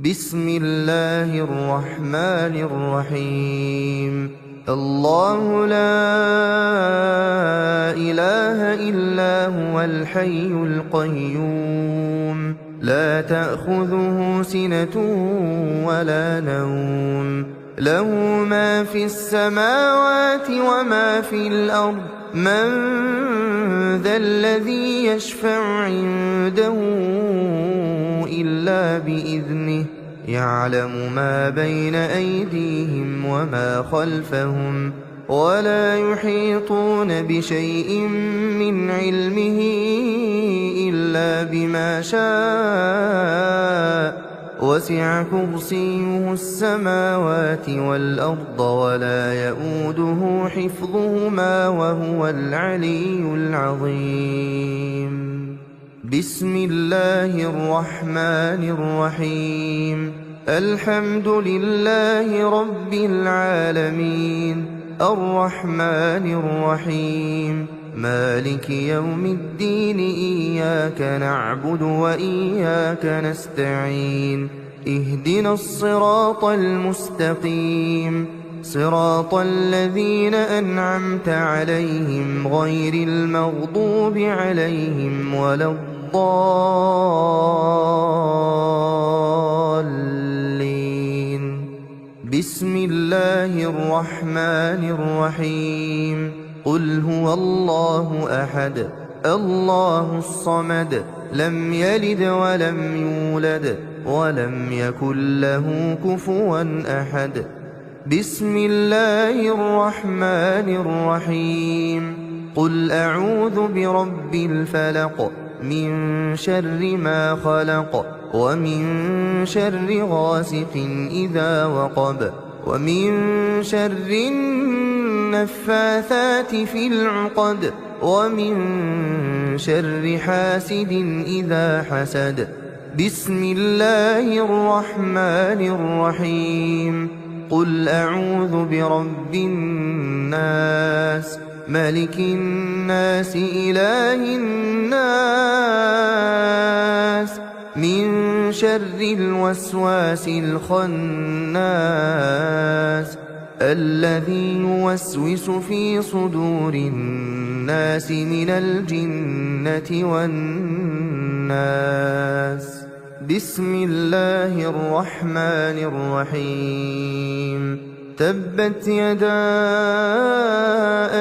بسم الله الرحمن الرحيم. الله لا إله إلا هو الحي القيوم لا تأخذه سنة ولا نوم له ما في السماوات وما في الأرض من ذا الذي يشفع عنده إلا بإذنه يعلم ما بين أيديهم وما خلفهم ولا يحيطون بشيء من علمه إلا بما شاء وسع كرسيه السماوات والأرض ولا يؤوده حفظهما وهو العلي العظيم. بسم الله الرحمن الرحيم. الحمد لله رب العالمين الرحمن الرحيم مالك يوم الدين إياك نعبد وإياك نستعين اهدنا الصراط المستقيم صراط الذين أنعمت عليهم غير المغضوب عليهم ولا الضالين. بسم الله الرحمن الرحيم. قل هو الله أحد الله الصمد لم يلد ولم يولد ولم يكن له كفوا أحد. بسم الله الرحمن الرحيم. قل أعوذ برب الفلق من شر ما خلق ومن شر غاسق إذا وقب ومن شر النفاثات في العقد ومن شر حاسد إذا حسد. بسم الله الرحمن الرحيم. قل أعوذ برب الناس ملك الناس إله الناس من شر الوسواس الخناس الذي يوسوس في صدور الناس من الجنة والناس. بسم الله الرحمن الرحيم. تبت يدا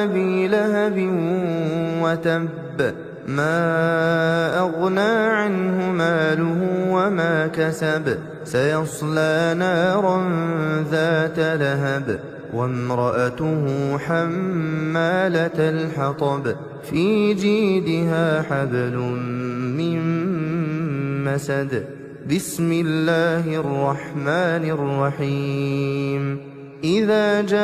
أبي لهب وتب ما أغنى عنه ماله وما كسب سيصلى نارا ذات لهب وامرأته حمالة الحطب في جيدها حبل من مسد. بسم الله الرحمن الرحيم. إذا جاء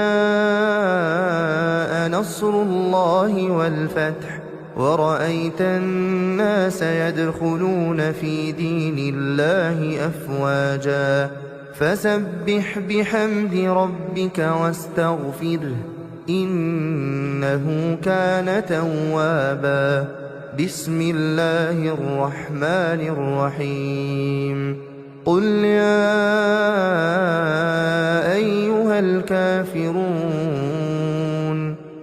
نصر الله والفتح ورأيت الناس يدخلون في دين الله أفواجا فسبح بحمد ربك واستغفره إنه كان توابا. بسم الله الرحمن الرحيم. قل يا أيها الكافرون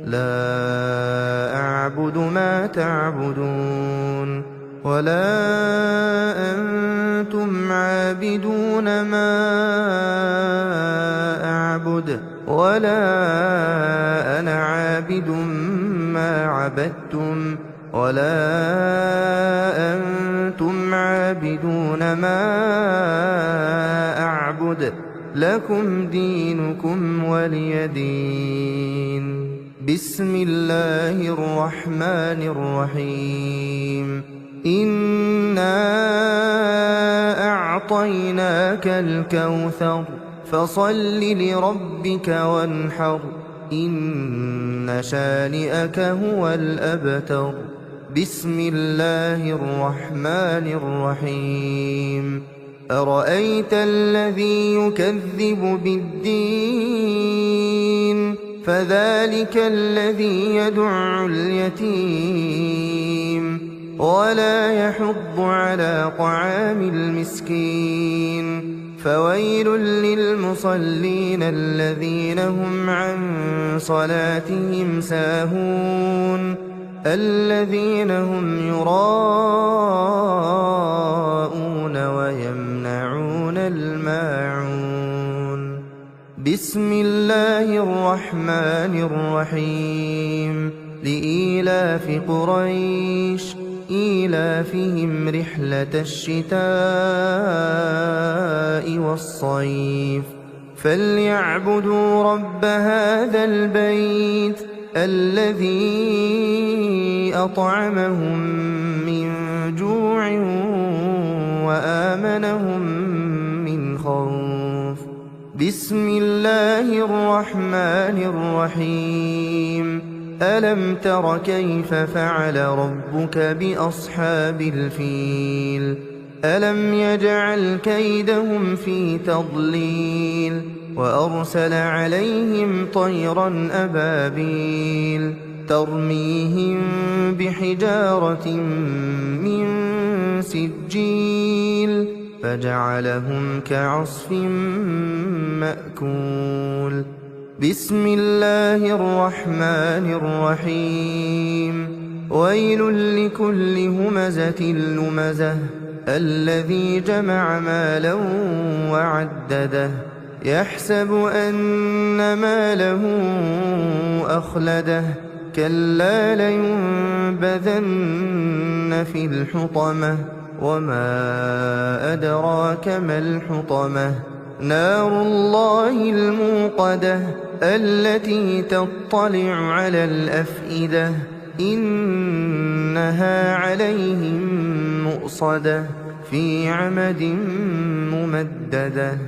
لا أعبد ما تعبدون ولا أنتم عابدون ما أعبد ولا أنا عابد ما عبدتم ولا أنتم عابدون ما أعبد لكم دينكم ولي دين. بسم الله الرحمن الرحيم. إنا أعطيناك الكوثر فصل لربك وانحر إن شانئك هو الأبتر. بسم الله الرحمن الرحيم. أرأيت الذي يكذب بالدين فذلك الذي يدع اليتيم ولا يحض على طعام المسكين فويل للمصلين الذين هم عن صلاتهم ساهون الذين هم يراءون ويمنعون الماعون. بسم الله الرحمن الرحيم. لإيلاف قريش إيلافهم رحلة الشتاء والصيف فليعبدوا رب هذا البيت الذي أطعمهم من جوع وآمنهم من خوف. بسم الله الرحمن الرحيم. ألم تر كيف فعل ربك بأصحاب الفيل ألم يجعل كيدهم في تضليل وأرسل عليهم طيرا أبابيل ترميهم بحجارة من سجيل فجعلهم كعصف مأكول. بسم الله الرحمن الرحيم. ويل لكل همزة لمزة الذي جمع مالا وعدده يحسب أن ماله أخلده كلا لينبذن في الحطمة وما أدراك ما الحطمة نار الله الموقدة التي تطلع على الأفئدة إنها عليهم مؤصدة في عمد ممددة.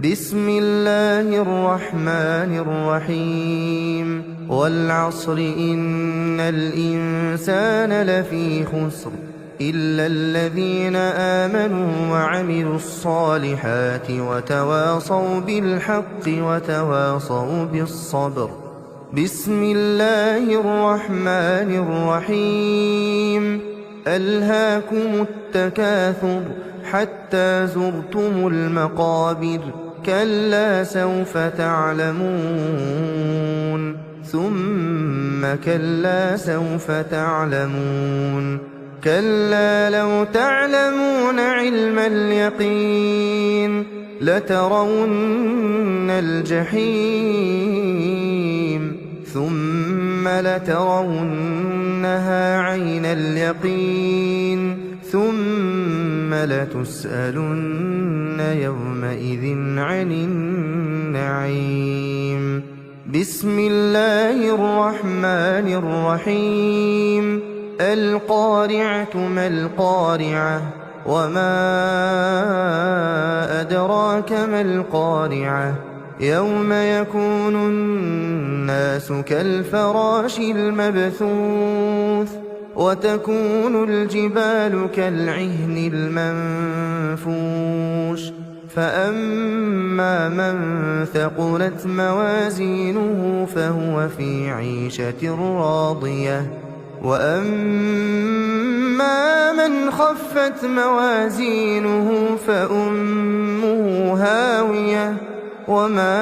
بسم الله الرحمن الرحيم. والعصر إن الإنسان لفي خسر إلا الذين آمنوا وعملوا الصالحات وتواصوا بالحق وتواصوا بالصبر. بسم الله الرحمن الرحيم. ألهاكم التكاثر حتى زرتم المقابر كلا سوف تعلمون ثم كلا سوف تعلمون كلا لو تعلمون علم اليقين لترون الجحيم ثم لترونها عين اليقين ثم لتسألن يومئذ عن النعيم. بسم الله الرحمن الرحيم. القارعة ما القارعة وما أدراك ما القارعة يوم يكون الناس كالفراش المبثوث وتكون الجبال كالعهن المنفوش فأما من ثقلت موازينه فهو في عيشة راضية وأما من خفت موازينه فأمه هاوية وما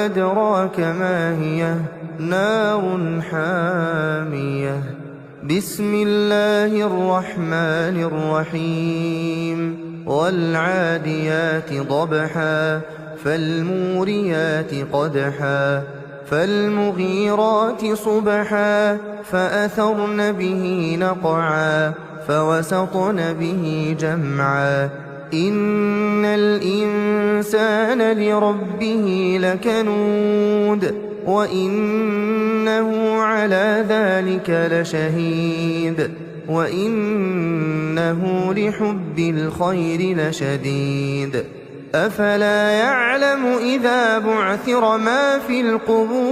أدراك ما هي نار حامية. بسم الله الرحمن الرحيم. والعاديات ضبحا فالموريات قدحا فالمغيرات صبحا فأثرن به نقعا فوسطن به جمعا إن الإنسان لربه لكنود وإنه على ذلك لشهيد وإنه لحب الخير لشديد. أفلا يعلم إذا بعثر ما في القبور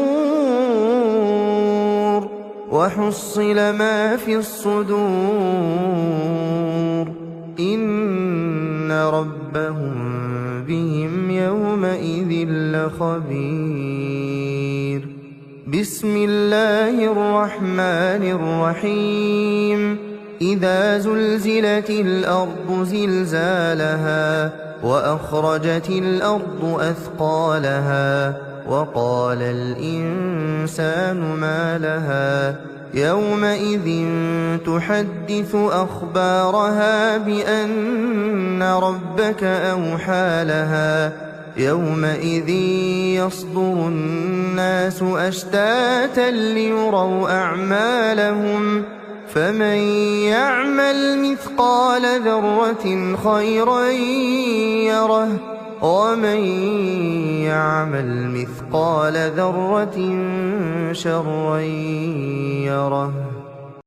وحصل ما في الصدور إن ربهم بهم يومئذ لخبير. بسم الله الرحمن الرحيم. إذا زلزلت الأرض زلزالها وأخرجت الأرض أثقالها وقال الإنسان ما لها يومئذ تحدث أخبارها بأن ربك أوحى لها يومئذ يصدر الناس أشتاتا ليروا أعمالهم فمن يعمل مثقال ذرة خيرا يره ومن يعمل مثقال ذرة شرا يره.